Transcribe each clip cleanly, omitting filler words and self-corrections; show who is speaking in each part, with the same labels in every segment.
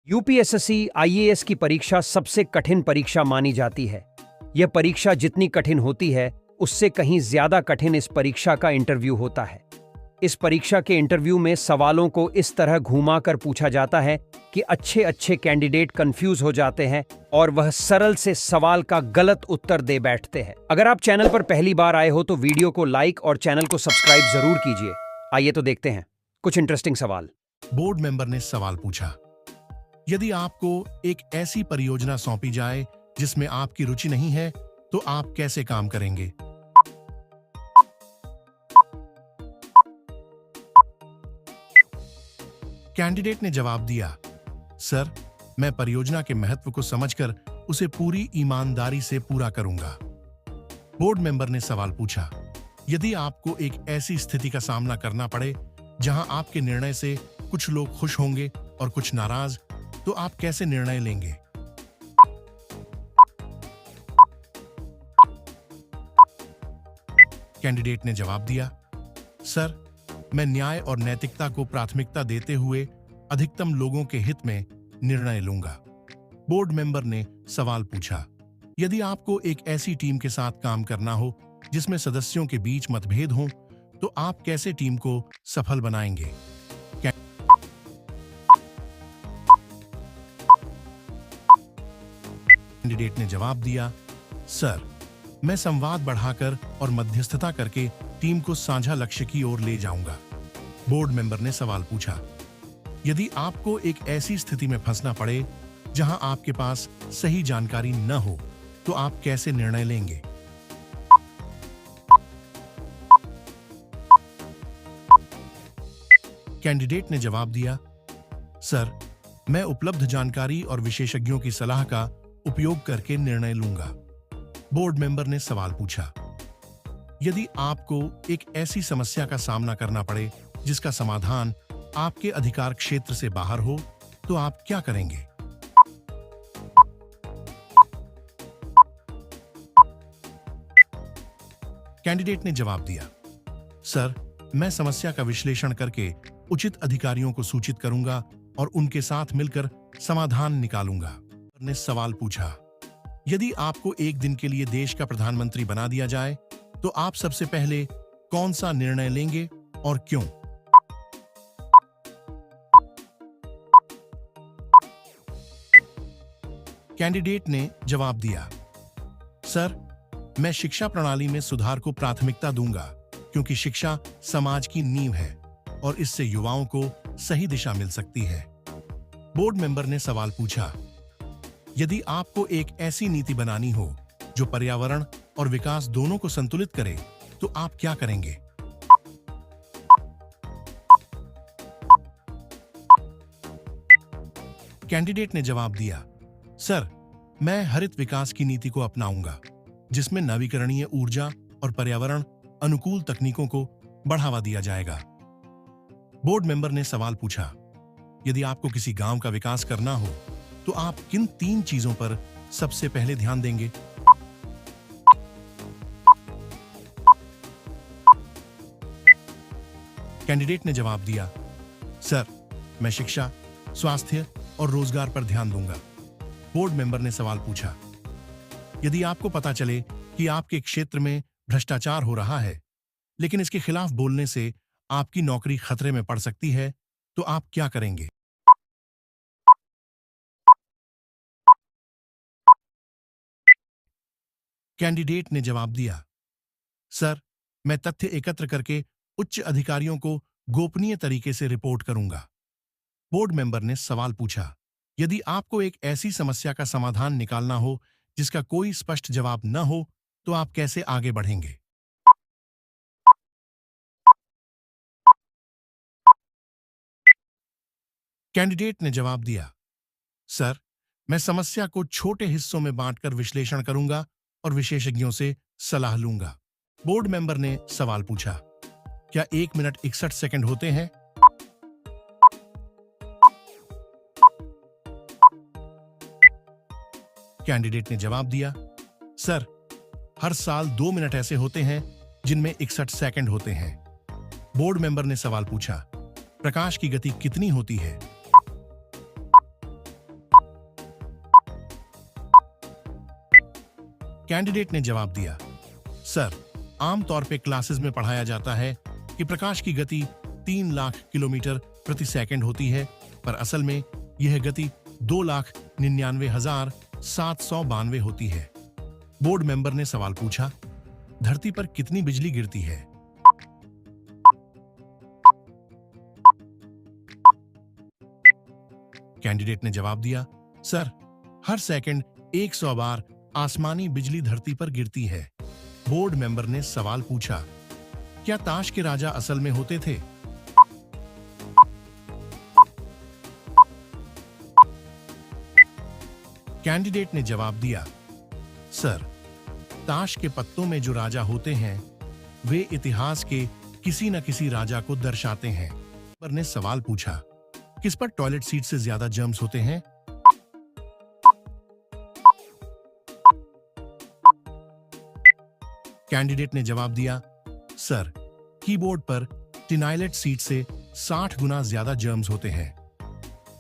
Speaker 1: UPSSC IAS की परीक्षा सबसे कठिन परीक्षा मानी जाती है। यह परीक्षा जितनी कठिन होती है, उससे कहीं ज्यादा कठिन इस परीक्षा का इंटरव्यू होता है। इस परीक्षा के इंटरव्यू में सवालों को इस तरह घुमा कर पूछा जाता है कि अच्छे अच्छे कैंडिडेट कंफ्यूज हो जाते हैं और वह सरल से सवाल का गलत उत्तर दे बैठते हैं। अगर आप चैनल पर पहली बार आए हो तो वीडियो को लाइक और चैनल को सब्सक्राइब जरूर कीजिए। आइए तो देखते हैं कुछ इंटरेस्टिंग सवाल।
Speaker 2: बोर्ड मेंबर ने सवाल पूछा, यदि आपको एक ऐसी परियोजना सौंपी जाए जिसमें आपकी रुचि नहीं है, तो आप कैसे काम करेंगे? कैंडिडेट ने जवाब दिया, सर, मैं परियोजना के महत्व को समझकर उसे पूरी ईमानदारी से पूरा करूंगा। बोर्ड मेंबर ने सवाल पूछा, यदि आपको एक ऐसी स्थिति का सामना करना पड़े जहां आपके निर्णय से कुछ लोग खुश होंगे और कुछ नाराज, तो आप कैसे निर्णय लेंगे? कैंडिडेट ने जवाब दिया, सर, मैं न्याय और नैतिकता को प्राथमिकता देते हुए अधिकतम लोगों के हित में निर्णय लूंगा। बोर्ड मेंबर ने सवाल पूछा, यदि आपको एक ऐसी टीम के साथ काम करना हो जिसमें सदस्यों के बीच मतभेद हों, तो आप कैसे टीम को सफल बनाएंगे? कैंडिडेट ने जवाब दिया, सर, मैं संवाद बढ़ाकर और मध्यस्थता करके टीम को साझा लक्ष्य की ओर ले जाऊंगा। बोर्ड मेंबर ने सवाल पूछा, यदि आपको एक ऐसी स्थिति में फंसना पड़े जहां आपके पास सही जानकारी न हो, तो आप कैसे निर्णय लेंगे? कैंडिडेट ने जवाब दिया, सर, मैं उपलब्ध जानकारी और विशेषज्ञों की सलाह का उपयोग करके निर्णय लूंगा। बोर्ड मेंबर ने सवाल पूछा, यदि आपको एक ऐसी समस्या का सामना करना पड़े जिसका समाधान आपके अधिकार क्षेत्र से बाहर हो, तो आप क्या करेंगे? कैंडिडेट ने जवाब दिया, सर, मैं समस्या का विश्लेषण करके उचित अधिकारियों को सूचित करूंगा और उनके साथ मिलकर समाधान निकालूंगा। ने सवाल पूछा, यदि आपको एक दिन के लिए देश का प्रधानमंत्री बना दिया जाए, तो आप सबसे पहले कौन सा निर्णय लेंगे और क्यों? कैंडिडेट ने जवाब दिया, सर, मैं शिक्षा प्रणाली में सुधार को प्राथमिकता दूंगा, क्योंकि शिक्षा समाज की नींव है और इससे युवाओं को सही दिशा मिल सकती है। बोर्ड मेंबर ने सवाल पूछा, यदि आपको एक ऐसी नीति बनानी हो जो पर्यावरण और विकास दोनों को संतुलित करे, तो आप क्या करेंगे? कैंडिडेट ने जवाब दिया, सर, मैं हरित विकास की नीति को अपनाऊंगा, जिसमें नवीकरणीय ऊर्जा और पर्यावरण अनुकूल तकनीकों को बढ़ावा दिया जाएगा। बोर्ड मेंबर ने सवाल पूछा, यदि आपको किसी गांव का विकास करना हो, तो आप किन 3 चीजों पर सबसे पहले ध्यान देंगे? कैंडिडेट ने जवाब दिया, सर, मैं शिक्षा, स्वास्थ्य और रोजगार पर ध्यान दूंगा। बोर्ड मेंबर ने सवाल पूछा, यदि आपको पता चले कि आपके क्षेत्र में भ्रष्टाचार हो रहा है, लेकिन इसके खिलाफ बोलने से आपकी नौकरी खतरे में पड़ सकती है, तो आप क्या करेंगे? कैंडिडेट ने जवाब दिया, सर, मैं तथ्य एकत्र करके उच्च अधिकारियों को गोपनीय तरीके से रिपोर्ट करूंगा। बोर्ड मेंबर ने सवाल पूछा, यदि आपको एक ऐसी समस्या का समाधान निकालना हो जिसका कोई स्पष्ट जवाब न हो, तो आप कैसे आगे बढ़ेंगे? कैंडिडेट ने जवाब दिया, सर, मैं समस्या को छोटे हिस्सों में बांटकर विश्लेषण करूंगा और विशेषज्ञों से सलाह लूंगा। बोर्ड मेंबर ने सवाल पूछा, क्या 1 मिनट 61 सेकंड होते हैं? कैंडिडेट ने जवाब दिया, सर, हर साल 2 मिनट ऐसे होते हैं जिनमें 61 सेकंड होते हैं। बोर्ड मेंबर ने सवाल पूछा, प्रकाश की गति कितनी होती है? कैंडिडेट ने जवाब दिया, सर, आमतौर पे क्लासेस में पढ़ाया जाता है कि प्रकाश की गति 3 लाख किलोमीटर प्रति सेकंड होती है, पर असल में यह गति 2,99,792 होती है। बोर्ड मेंबर ने सवाल पूछा, धरती पर कितनी बिजली गिरती है? कैंडिडेट ने जवाब दिया, सर, हर सेकंड 100 बार आसमानी बिजली धरती पर गिरती है। बोर्ड मेंबर ने सवाल पूछा, क्या ताश के राजा असल में होते थे? कैंडिडेट ने जवाब दिया, सर, ताश के पत्तों में जो राजा होते हैं वे इतिहास के किसी न किसी राजा को दर्शाते हैं। पर ने सवाल पूछा, किस पर टॉयलेट सीट से ज्यादा जर्म्स होते हैं? कैंडिडेट ने जवाब दिया, सर, कीबोर्ड पर टिनाइलेट सीट से 60 गुना ज्यादा जर्म्स होते हैं।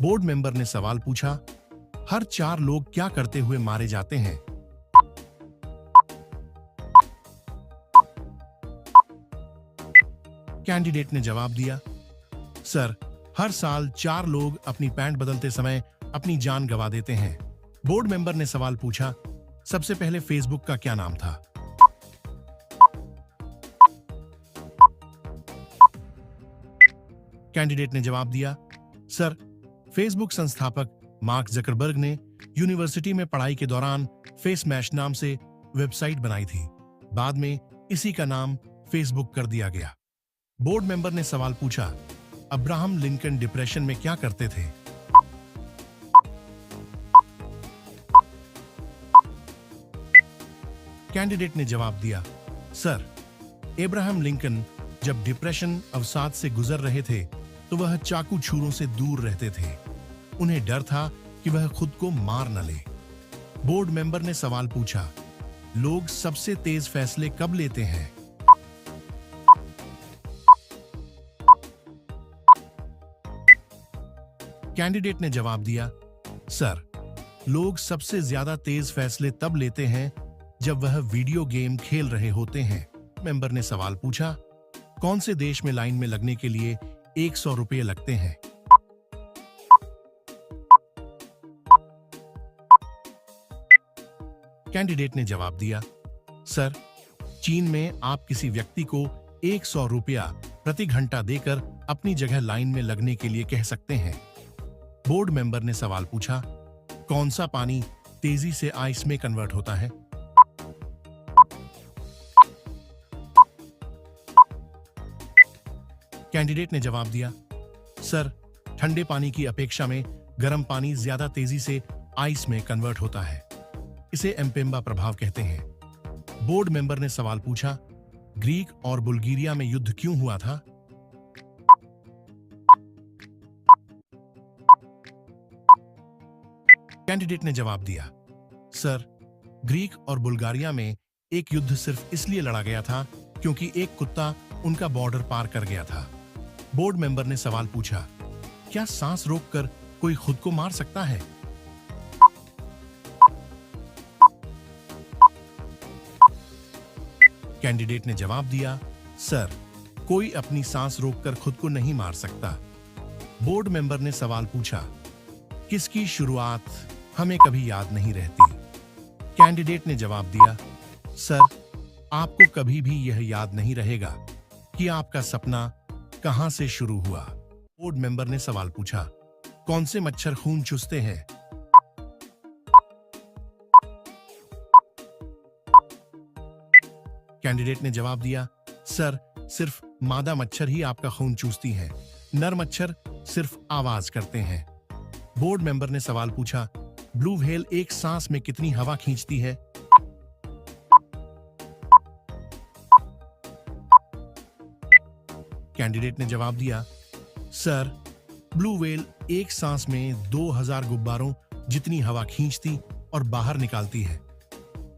Speaker 2: बोर्ड मेंबर ने सवाल पूछा, हर 4 लोग क्या करते हुए मारे जाते हैं? कैंडिडेट ने जवाब दिया, सर, हर साल 4 लोग अपनी पैंट बदलते समय अपनी जान गंवा देते हैं। बोर्ड मेंबर ने सवाल पूछा, सबसे पहले फेसबुक का क्या नाम था? कैंडिडेट ने जवाब दिया, सर, फेसबुक संस्थापक मार्क जकरबर्ग ने यूनिवर्सिटी में पढ़ाई के दौरान फेस मैश नाम से वेबसाइट बनाई थी। बाद में इसी का नाम फेसबुक कर दिया गया। बोर्ड मेंबर ने सवाल पूछा, अब्राहम लिंकन डिप्रेशन में क्या करते थे? कैंडिडेट ने जवाब दिया, सर, अब्राहम लिंकन जब डिप्रेशन अवसाद से गुजर रहे थे तो वह चाकू छुरों से दूर रहते थे। उन्हें डर था कि वह खुद को मार न ले। बोर्ड मेंबर ने सवाल पूछा, लोग सबसे तेज फैसले कब लेते हैं? कैंडिडेट ने जवाब दिया, सर, लोग सबसे ज्यादा तेज फैसले तब लेते हैं जब वह वीडियो गेम खेल रहे होते हैं। मेंबर ने सवाल पूछा, कौन से देश में लाइन में लगने के लिए 100 रुपये लगते हैं? कैंडिडेट ने जवाब दिया, सर, चीन में आप किसी व्यक्ति को 100 रुपया प्रति घंटा देकर अपनी जगह लाइन में लगने के लिए कह सकते हैं। बोर्ड मेंबर ने सवाल पूछा, कौन सा पानी तेजी से आइस में कन्वर्ट होता है? कैंडिडेट ने जवाब दिया, सर, ठंडे पानी की अपेक्षा में गर्म पानी ज्यादा तेजी से आइस में कन्वर्ट होता है। इसे एम्पेम्बा प्रभाव कहते हैं। बोर्ड मेंबर ने सवाल पूछा, ग्रीक और बुल्गारिया में युद्ध क्यों हुआ था? कैंडिडेट ने जवाब दिया, सर, ग्रीक और बुल्गारिया में एक युद्ध सिर्फ इसलिए लड़ा गया था क्योंकि एक कुत्ता उनका बॉर्डर पार कर गया था। बोर्ड मेंबर ने सवाल पूछा, क्या सांस रोककर कोई खुद को मार सकता है? कैंडिडेट ने जवाब दिया, सर, कोई अपनी सांस रोककर खुद को नहीं मार सकता। बोर्ड मेंबर ने सवाल पूछा, किसकी शुरुआत हमें कभी याद नहीं रहती? कैंडिडेट ने जवाब दिया, सर, आपको कभी भी यह याद नहीं रहेगा कि आपका सपना कहां से शुरू हुआ। बोर्ड मेंबर ने सवाल पूछा, कौन से मच्छर खून चूसते हैं? कैंडिडेट ने जवाब दिया, सर, सिर्फ मादा मच्छर ही आपका खून चूसती हैं। नर मच्छर सिर्फ आवाज करते हैं। बोर्ड मेंबर ने सवाल पूछा, ब्लू व्हेल एक सांस में कितनी हवा खींचती है? कैंडिडेट ने जवाब दिया, सर, ब्लू व्हेल एक सांस में 2000 गुब्बारों जितनी हवा खींचती और बाहर निकालती है।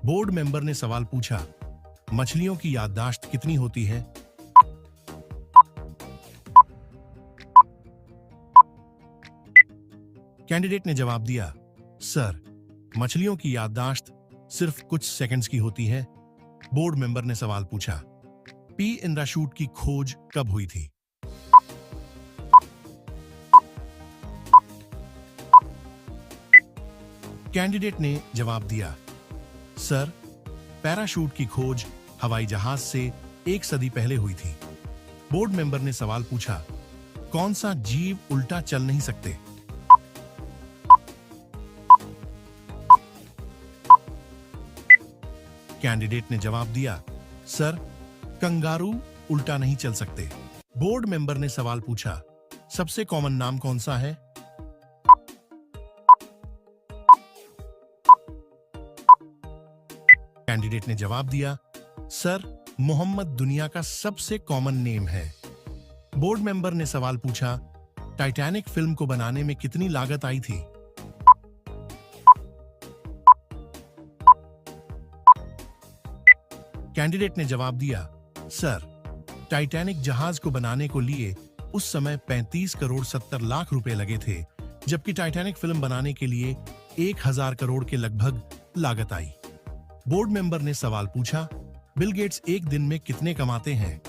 Speaker 2: बोर्ड मेंबर ने सवाल पूछा, मछलियों की याददाश्त कितनी होती है? कैंडिडेट ने जवाब दिया, सर, मछलियों की याददाश्त सिर्फ कुछ सेकंड्स की होती है? बोर्ड मेंबर ने सवाल पूछा। पी इंद्राशूट की खोज कब हुई थी? कैंडिडेट ने जवाब दिया, सर, पैराशूट की खोज हवाई जहाज से 1 सदी पहले हुई थी। बोर्ड मेंबर ने सवाल पूछा, कौन सा जीव उल्टा चल नहीं सकते? कैंडिडेट ने जवाब दिया, सर, कंगारू उल्टा नहीं चल सकते। बोर्ड मेंबर ने सवाल पूछा, सबसे कॉमन नाम कौन सा है? कैंडिडेट ने जवाब दिया, सर, मोहम्मद दुनिया का सबसे कॉमन नेम है। बोर्ड मेंबर ने सवाल पूछा, टाइटैनिक फिल्म को बनाने में कितनी लागत आई थी? कैंडिडेट ने जवाब दिया, सर, टाइटैनिक जहाज को बनाने को लिए उस समय 35 करोड़ 70 लाख रुपए लगे थे, जबकि टाइटैनिक फिल्म बनाने के लिए 1000 करोड़ के लगभग लागत आई। बोर्ड मेंबर ने सवाल पूछा, बिल गेट्स एक दिन में कितने कमाते हैं?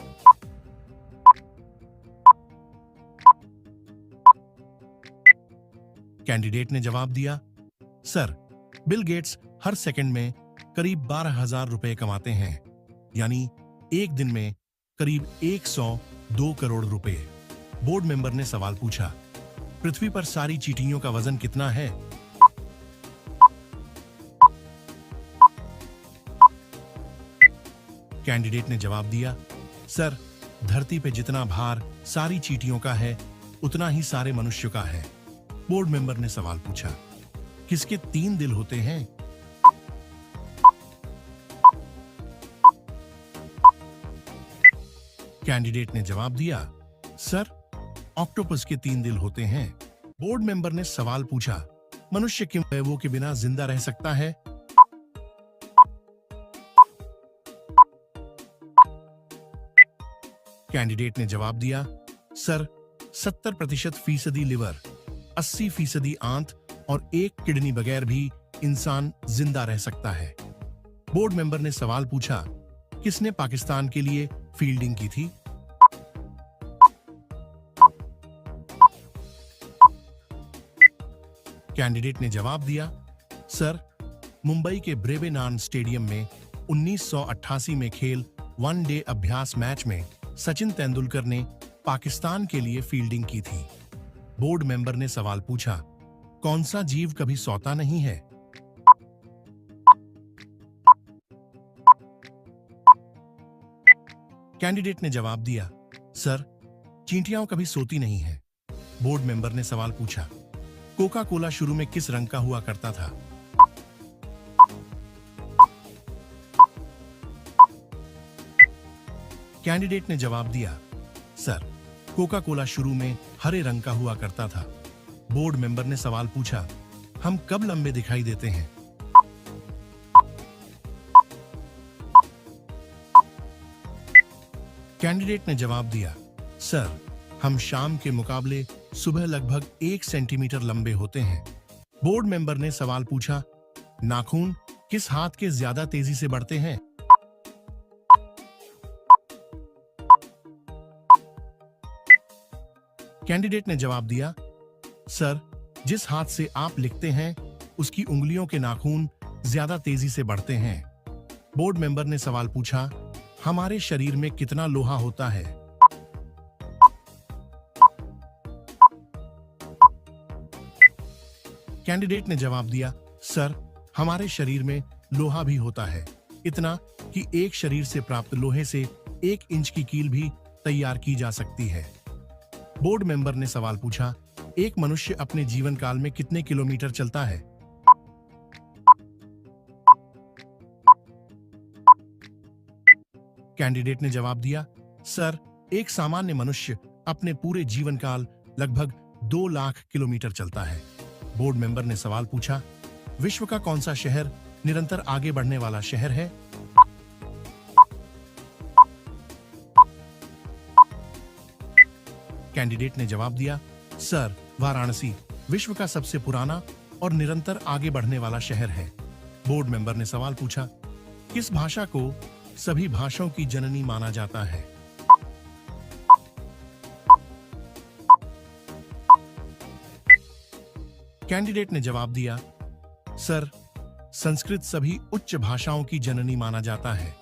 Speaker 2: कैंडिडेट ने जवाब दिया, सर, बिल गेट्स हर सेकंड में करीब 12,000 रुपए कमाते हैं, यानी एक दिन में करीब 102 करोड़ रुपए। बोर्ड मेंबर ने सवाल पूछा, पृथ्वी पर सारी चींटियों का वजन कितना है? कैंडिडेट ने जवाब दिया, सर, धरती पे जितना भार सारी चींटियों का है, उतना ही सारे मनुष्य का है। बोर्ड मेंबर ने सवाल पूछा, किसके 3 दिल होते हैं? कैंडिडेट ने जवाब दिया, सर, ऑक्टोपस के 3 दिल होते हैं। बोर्ड मेंबर ने सवाल पूछा, मनुष्य क्यों अवयवों के बिना जिंदा रह सकता है? कैंडिडेट ने जवाब दिया, सर, 70% लिवर, 80% आंत और 1 किडनी बगैर भी इंसान जिंदा रह सकता है। बोर्ड मेंबर ने सवाल पूछा, किसने पाकिस्तान के लिए फील्डिंग की थी? कैंडिडेट ने जवाब दिया, सर, मुंबई के ब्रेवेनान स्टेडियम में 1988 में खेल वनडे अभ्यास मैच में सचिन तेंदुलकर ने पाकिस्तान के लिए फील्डिंग की थी। बोर्ड मेंबर ने सवाल पूछा, कौन सा जीव कभी सोता नहीं है? कैंडिडेट ने जवाब दिया, सर, चींटियां कभी सोती नहीं है। बोर्ड मेंबर ने सवाल पूछा, कोका कोला शुरू में किस रंग का हुआ करता था? कैंडिडेट ने जवाब दिया, सर, कोका कोला शुरू में हरे रंग का हुआ करता था। बोर्ड मेंबर ने सवाल पूछा, हम कब लंबे दिखाई देते हैं? कैंडिडेट ने जवाब दिया, सर, हम शाम के मुकाबले सुबह लगभग 1 सेंटीमीटर लंबे होते हैं। बोर्ड मेंबर ने सवाल पूछा, नाखून किस हाथ के ज्यादा तेजी से बढ़ते हैं? कैंडिडेट ने जवाब दिया, सर, जिस हाथ से आप लिखते हैं उसकी उंगलियों के नाखून ज्यादा तेजी से बढ़ते हैं। बोर्ड मेंबर ने सवाल पूछा, हमारे शरीर में कितना लोहा होता है? कैंडिडेट ने जवाब दिया, सर, हमारे शरीर में लोहा भी होता है, इतना कि एक शरीर से प्राप्त लोहे से 1 इंच की कील भी तैयार की जा सकती है। बोर्ड मेंबर ने सवाल पूछा, एक मनुष्य अपने जीवन काल में कितने किलोमीटर चलता है? कैंडिडेट ने जवाब दिया, सर, एक सामान्य मनुष्य अपने पूरे जीवन काल लगभग 2 लाख किलोमीटर चलता है। बोर्ड मेंबर ने सवाल पूछा, विश्व का कौन सा शहर निरंतर आगे बढ़ने वाला शहर है? कैंडिडेट ने जवाब दिया, सर, वाराणसी विश्व का सबसे पुराना और निरंतर आगे बढ़ने वाला शहर है। बोर्ड मेंबर ने सवाल पूछा, किस भाषा को सभी भाषाओं की जननी माना जाता है? कैंडिडेट ने जवाब दिया, सर, संस्कृत सभी उच्च भाषाओं की जननी माना जाता है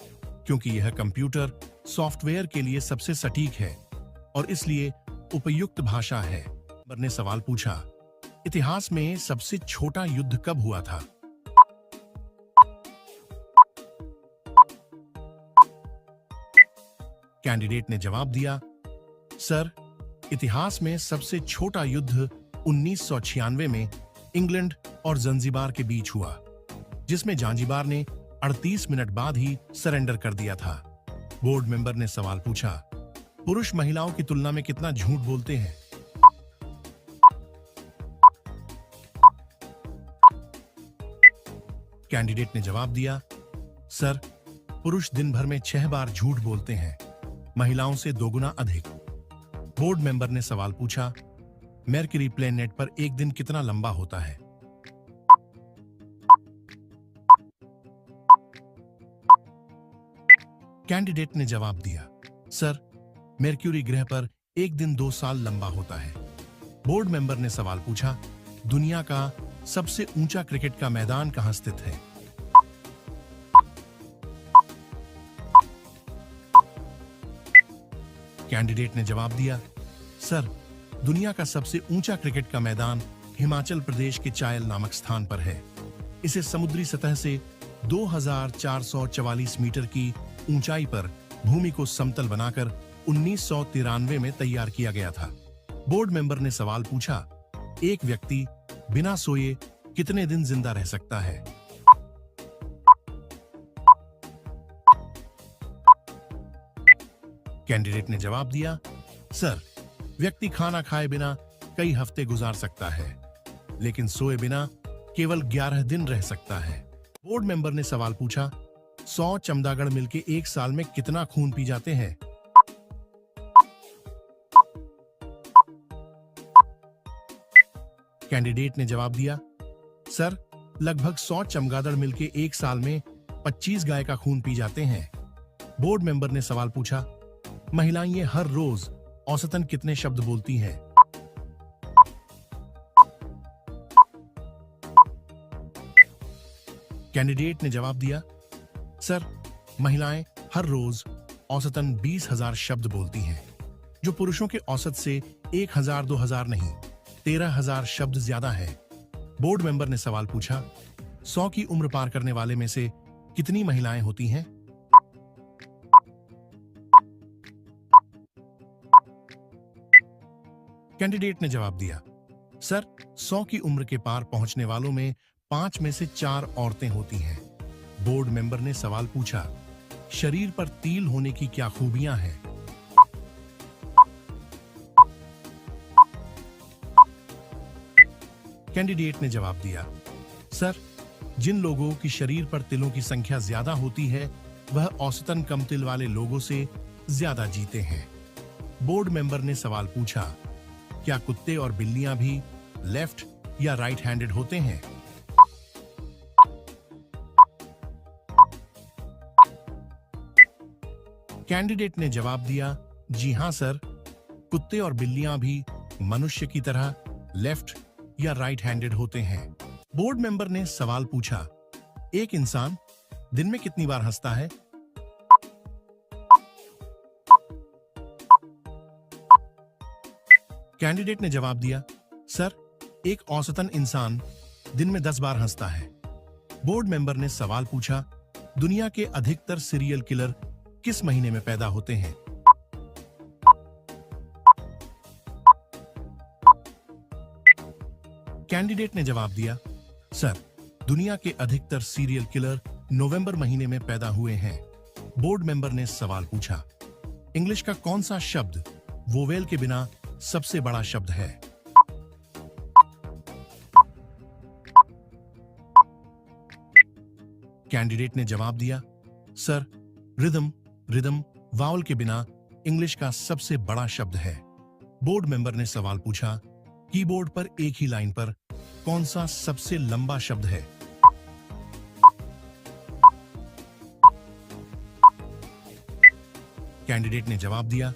Speaker 2: क्योंकि यह कंप्यूटर सॉफ्टवेयर के लिए सबसे सटीक है और इसलिए उपयुक्त भाषा है। मेंबर ने सवाल पूछा, इतिहास में सबसे छोटा युद्ध कब हुआ था? कैंडिडेट ने जवाब दिया, सर, इतिहास में सबसे छोटा युद्ध 1996 में इंग्लैंड और जंजीबार के बीच हुआ, जिसमें जांजीबार ने 38 मिनट बाद ही सरेंडर कर दिया था। बोर्ड मेंबर ने सवाल पूछा, पुरुष महिलाओं की तुलना में कितना झूठ बोलते हैं? कैंडिडेट ने जवाब दिया, सर, पुरुष दिन भर में 6 बार झूठ बोलते हैं, महिलाओं से 2 गुना अधिक। बोर्ड मेंबर ने सवाल पूछा, मरकरी प्लेनेट पर एक दिन कितना लंबा होता है? कैंडिडेट ने जवाब दिया, सर, मरक्यूरी ग्रह पर एक दिन 2 साल लंबा होता है। बोर्ड मेंबर ने सवाल पूछा, दुनिया का सबसे ऊंचा क्रिकेट का मैदान कहां स्थित है? कैंडिडेट ने जवाब दिया, सर, दुनिया का सबसे ऊंचा क्रिकेट का मैदान हिमाचल प्रदेश के चायल नामक स्थान पर है। इसे समुद्री सतह से 2444 मीटर की ऊंचाई पर भूमि को समतल बनाकर 1993 में तैयार किया गया था। बोर्ड मेंबर ने सवाल पूछा, एक व्यक्ति बिना सोए कितने दिन जिंदा रह सकता है? कैंडिडेट ने जवाब दिया, सर, व्यक्ति खाना खाए बिना कई हफ्ते गुजार सकता है, लेकिन सोए बिना केवल 11 दिन रह सकता है। बोर्ड मेंबर ने सवाल पूछा, 100 चमगादड़ मिलकर एक साल में कितना खून पी जाते हैं? कैंडिडेट ने जवाब दिया, सर, लगभग 100 चमगादड़ मिलकर एक साल में 25 गाय का खून पी जाते हैं। बोर्ड मेंबर ने सवाल पूछा, महिलाएं ये हर रोज औसतन कितने शब्द बोलती हैं? कैंडिडेट ने जवाब दिया, सर, महिलाएं हर रोज औसतन 20,000 शब्द बोलती हैं, जो पुरुषों के औसत से 1,000-2,000 नहीं, 13,000 शब्द ज्यादा है। बोर्ड मेंबर ने सवाल पूछा, 100 की उम्र पार करने वाले में से कितनी महिलाएं होती हैं? कैंडिडेट ने जवाब दिया, सर, 100 की उम्र के पार पहुंचने वालों में 5 में से 4 औरतें होती हैं। बोर्ड मेंबर ने सवाल पूछा, शरीर पर तिल होने की क्या खूबियां हैं? कैंडिडेट ने जवाब दिया, सर, जिन लोगों की शरीर पर तिलों की संख्या ज्यादा होती है वह औसतन कम तिल वाले लोगों से ज्यादा जीते हैं। बोर्ड मेंबर ने सवाल पूछा, क्या कुत्ते और बिल्लियां भी लेफ्ट या राइट हैंडेड होते हैं? कैंडिडेट ने जवाब दिया, जी हां सर, कुत्ते और बिल्लियां भी मनुष्य की तरह लेफ्ट या राइट हैंडेड होते हैं। बोर्ड मेंबर ने सवाल पूछा, एक इंसान दिन में कितनी बार हंसता है? कैंडिडेट ने जवाब दिया, सर, एक औसतन इंसान दिन में 10 बार हंसता है। बोर्ड मेंबर ने सवाल पूछा, दुनिया के अधिकतर सीरियल किलर किस महीने में पैदा होते हैं? कैंडिडेट ने जवाब दिया, सर, दुनिया के अधिकतर सीरियल किलर नवंबर महीने में पैदा हुए हैं। बोर्ड मेंबर ने सवाल पूछा, इंग्लिश का कौन सा शब्द वोवेल के बिना सबसे बड़ा शब्द है? कैंडिडेट ने जवाब दिया, सर, रिदम वावल के बिना इंग्लिश का सबसे बड़ा शब्द है। बोर्ड मेंबर ने सवाल पूछा, कीबोर्ड पर एक ही लाइन पर कौन सा सबसे लंबा शब्द है? कैंडिडेट ने जवाब दिया,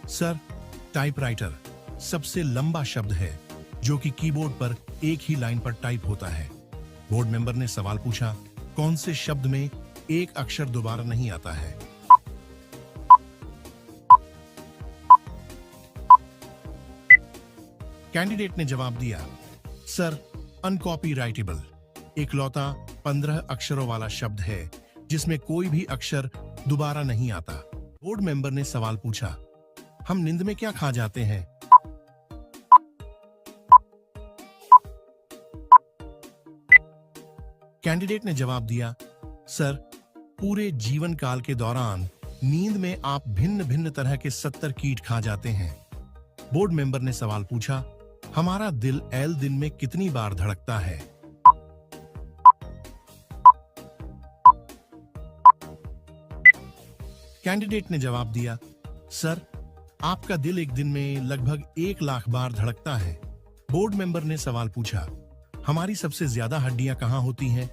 Speaker 2: सर, टाइपराइटर सबसे लंबा शब्द है जो कि कीबोर्ड पर एक ही लाइन पर टाइप होता है। बोर्ड मेंबर ने सवाल पूछा, कौन से शब्द में एक अक्षर दोबारा नहीं आता है? कैंडिडेट ने जवाब दिया, सर, अनकॉपीराइटेबल इकलौता 15 अक्षरों वाला शब्द है जिसमें कोई भी अक्षर दोबारा नहीं आता। बोर्ड मेंबर ने सवाल पूछा, हम नींद में क्या खा जाते हैं? कैंडिडेट ने जवाब दिया, सर, पूरे जीवन काल के दौरान नींद में आप भिन्न भिन्न तरह के 70 कीट खा जाते हैं। बोर्ड मेंबर ने सवाल पूछा, हमारा दिल एल दिन में कितनी बार धड़कता है? कैंडिडेट ने जवाब दिया, सर, आपका दिल एक दिन में लगभग 1 लाख बार धड़कता है। बोर्ड मेंबर ने सवाल पूछा, हमारी सबसे ज्यादा हड्डियां कहां होती हैं?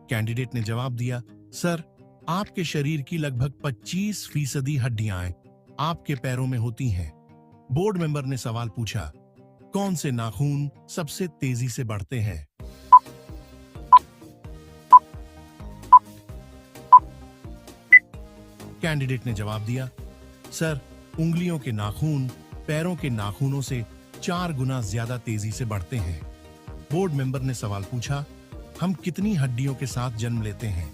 Speaker 2: कैंडिडेट ने जवाब दिया, सर, आपके शरीर की लगभग 25% हड्डियां आपके पैरों में होती हैं। बोर्ड मेंबर ने सवाल पूछा, कौन से नाखून सबसे तेजी से बढ़ते हैं? कैंडिडेट ने जवाब दिया, सर, उंगलियों के नाखून पैरों के नाखूनों से 4 गुना ज्यादा तेजी से बढ़ते हैं। बोर्ड मेंबर ने सवाल पूछा, हम कितनी हड्डियों के साथ जन्म लेते हैं?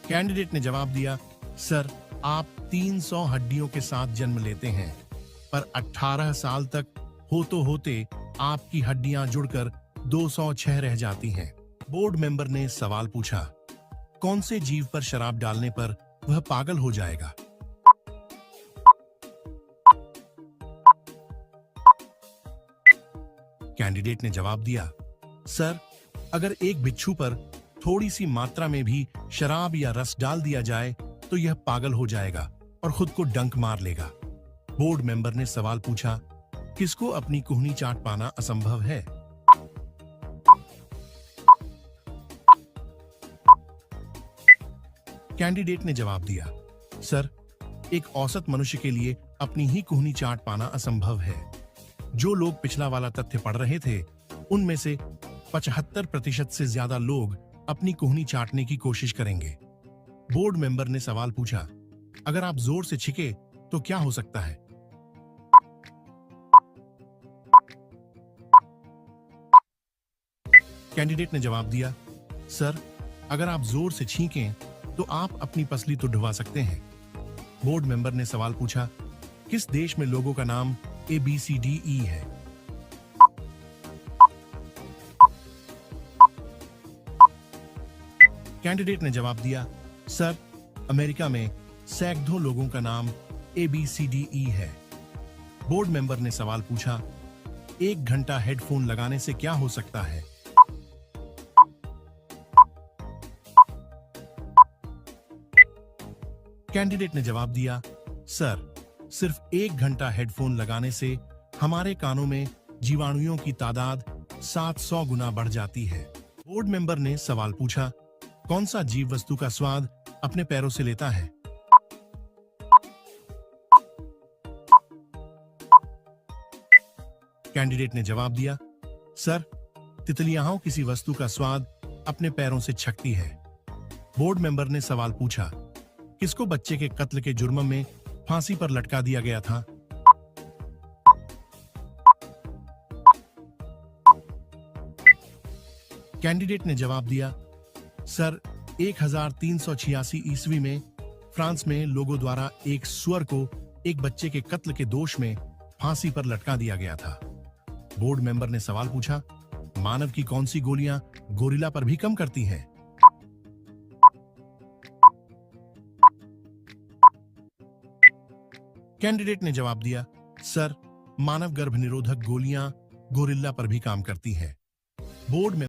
Speaker 2: कैंडिडेट ने जवाब दिया, सर, आप 300 हड्डियों के साथ जन्म लेते हैं, पर 18 साल तक होते आपकी हड्डियां जुड़कर 206 रह जाती हैं। बोर्ड मेंबर ने सवाल पूछा, कौन से जीव पर शराब डालने पर वह पागल हो जाएगा? कैंडिडेट ने जवाब दिया, सर, अगर एक बिच्छू पर थोड़ी सी मात्रा में भी शराब या रस डाल दिया जाए तो यह पागल हो जाएगा और खुद को डंक मार लेगा। बोर्ड मेंबर ने सवाल पूछा, किसको अपनी कुहनी चाट पाना असंभव है? कैंडिडेट ने जवाब दिया, सर, एक औसत मनुष्य के लिए अपनी ही कुहनी चाट पाना असंभव है। जो लोग पिछला वाला तथ्य पढ़ रहे थे उनमें से 75% से ज्यादा लोग अपनी कुहनी चाटने की कोशिश करेंगे। बोर्ड मेंबर ने सवाल पूछा, अगर आप जोर से छींके तो क्या हो सकता है? कैंडिडेट ने जवाब दिया, सर, अगर आप जोर से छींकें तो आप अपनी पसली तो डुबा सकते हैं। बोर्ड मेंबर ने सवाल पूछा, किस देश में लोगों का नाम ABCDE है? कैंडिडेट ने जवाब दिया, सर, अमेरिका में सैकड़ों लोगों का नाम ABCDE है। बोर्ड मेंबर ने सवाल पूछा, 1 घंटा हेडफोन लगाने से क्या हो सकता है? कैंडिडेट ने जवाब दिया, सर, सिर्फ 1 घंटा हेडफोन लगाने से हमारे कानों में जीवाणुओं की तादाद 700 गुना बढ़ जाती है। बोर्ड मेंबर ने सवाल पूछा, कौन सा जीव वस्तु का स्वाद अपने पैरों से लेता है? कैंडिडेट ने जवाब दिया, सर, तितलियां किसी वस्तु का स्वाद अपने पैरों से छकती है। बोर्ड मेंबर ने सवाल पूछा, किसको बच्चे के कत्ल के जुर्म में फांसी पर लटका दिया गया था? कैंडिडेट ने जवाब दिया, सर, 1386 ईस्वी में फ्रांस में लोगों द्वारा एक सुअर को एक बच्चे के कत्ल के दोष में फांसी पर लटका दिया गया था। बोर्ड मेंबर ने सवाल पूछा, मानव की कौन सी गोलियां गोरिल्ला पर भी कम करती हैं? कैंडिडेट ने जवाब दिया, सर, मानव गर्भ निरोधक गोलियां गोरिल्ला पर भी काम करती हैं। बोर्ड में